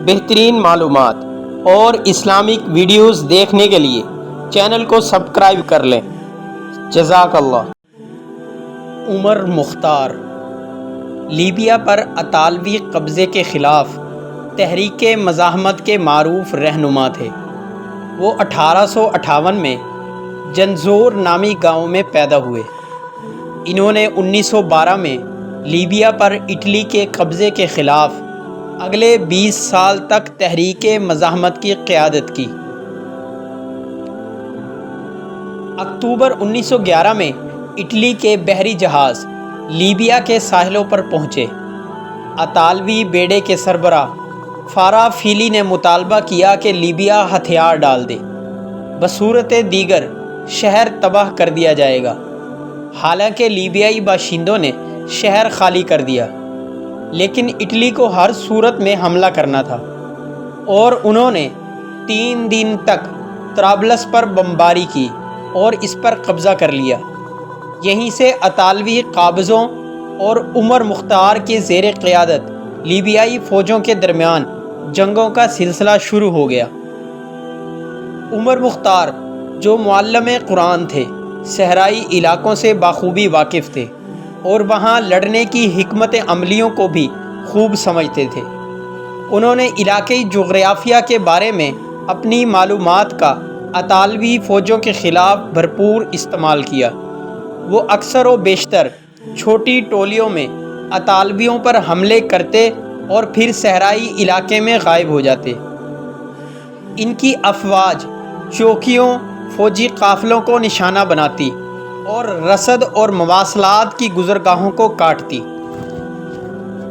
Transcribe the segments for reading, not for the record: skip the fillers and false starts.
بہترین معلومات اور اسلامک ویڈیوز دیکھنے کے لیے چینل کو سبسکرائب کر لیں۔ جزاک اللہ۔ عمر مختار لیبیا پر اطالوی قبضے کے خلاف تحریک مزاحمت کے معروف رہنما تھے۔ وہ 1858 میں جنزور نامی گاؤں میں پیدا ہوئے۔ انہوں نے 1912 میں لیبیا پر اٹلی کے قبضے کے خلاف اگلے 20 سال تک تحریک مزاحمت کی قیادت کی۔ اکتوبر 1911 میں اٹلی کے بحری جہاز لیبیا کے ساحلوں پر پہنچے۔ اطالوی بیڑے کے سربراہ فارا فیلی نے مطالبہ کیا کہ لیبیا ہتھیار ڈال دے، بصورت دیگر شہر تباہ کر دیا جائے گا۔ حالانکہ لیبیائی باشندوں نے شہر خالی کر دیا، لیکن اٹلی کو ہر صورت میں حملہ کرنا تھا، اور انہوں نے 3 دن تک طرابلس پر بمباری کی اور اس پر قبضہ کر لیا۔ یہیں سے اطالوی قابضوں اور عمر مختار کے زیر قیادت لیبیائی فوجوں کے درمیان جنگوں کا سلسلہ شروع ہو گیا۔ عمر مختار، جو معلم قرآن تھے، صحرائی علاقوں سے بخوبی واقف تھے اور وہاں لڑنے کی حکمت عملیوں کو بھی خوب سمجھتے تھے۔ انہوں نے علاقائی جغرافیہ کے بارے میں اپنی معلومات کا اطالوی فوجوں کے خلاف بھرپور استعمال کیا۔ وہ اکثر و بیشتر چھوٹی ٹولیوں میں اطالویوں پر حملے کرتے اور پھر صحرائی علاقے میں غائب ہو جاتے۔ ان کی افواج چوکیوں، فوجی قافلوں کو نشانہ بناتی اور رسد اور مواصلات کی گزرگاہوں کو کاٹتی۔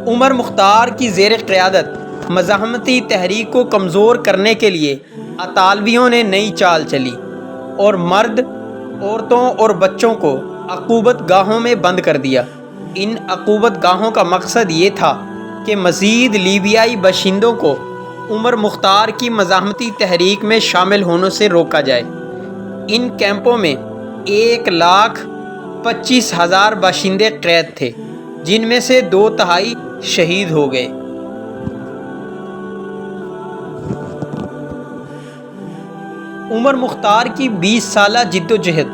عمر مختار کی زیر قیادت مزاحمتی تحریک کو کمزور کرنے کے لیے اطالویوں نے نئی چال چلی اور مرد، عورتوں اور بچوں کو عقوبت گاہوں میں بند کر دیا۔ ان عقوبت گاہوں کا مقصد یہ تھا کہ مزید لیبیائی باشندوں کو عمر مختار کی مزاحمتی تحریک میں شامل ہونے سے روکا جائے۔ ان کیمپوں میں 1,25,000 باشندے قید تھے، جن میں سے 2/3 شہید ہو گئے۔ عمر مختار کی 20 سالہ جدوجہد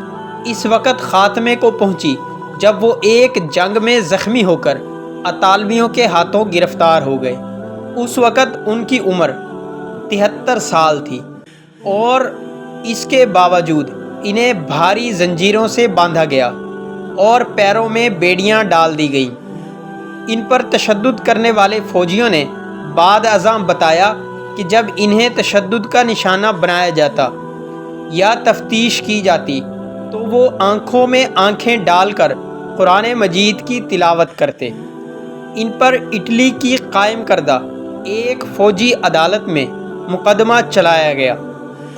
اس وقت خاتمے کو پہنچی جب وہ ایک جنگ میں زخمی ہو کر اطالویوں کے ہاتھوں گرفتار ہو گئے۔ اس وقت ان کی عمر 73 سال تھی، اور اس کے باوجود انہیں بھاری زنجیروں سے باندھا گیا اور پیروں میں بیڑیاں ڈال دی گئیں۔ ان پر تشدد کرنے والے فوجیوں نے بعد ازاں بتایا کہ جب انہیں تشدد کا نشانہ بنایا جاتا یا تفتیش کی جاتی تو وہ آنکھوں میں آنکھیں ڈال کر قرآن مجید کی تلاوت کرتے۔ ان پر اٹلی کی قائم کردہ ایک فوجی عدالت میں مقدمہ چلایا گیا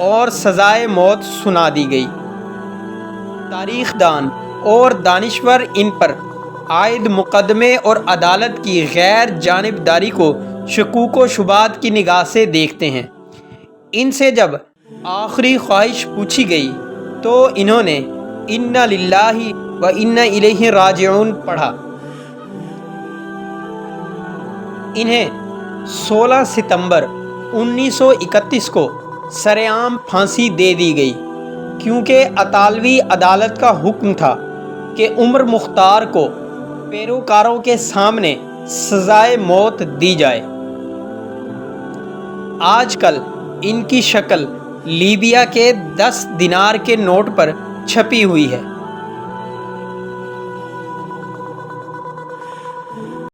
اور سزائے موت سنا دی گئی۔ تاریخ دان اور دانشور ان پر عائد مقدمے اور عدالت کی غیر جانبداری کو شکوک و شبہات کی نگاہ سے دیکھتے ہیں۔ ان سے جب آخری خواہش پوچھی گئی تو انہوں نے اِنَّا لِلَّهِ وَإِنَّا إِلَيْهِ رَاجِعُونَ پڑھا۔ انہیں 16 ستمبر 1931 کو سرعام پھانسی دے دی گئی، کیونکہ اطالوی عدالت کا حکم تھا کہ عمر مختار کو پیروکاروں کے سامنے سزائے موت دی جائے۔ آج کل ان کی شکل لیبیا کے 10 دینار کے نوٹ پر چھپی ہوئی ہے۔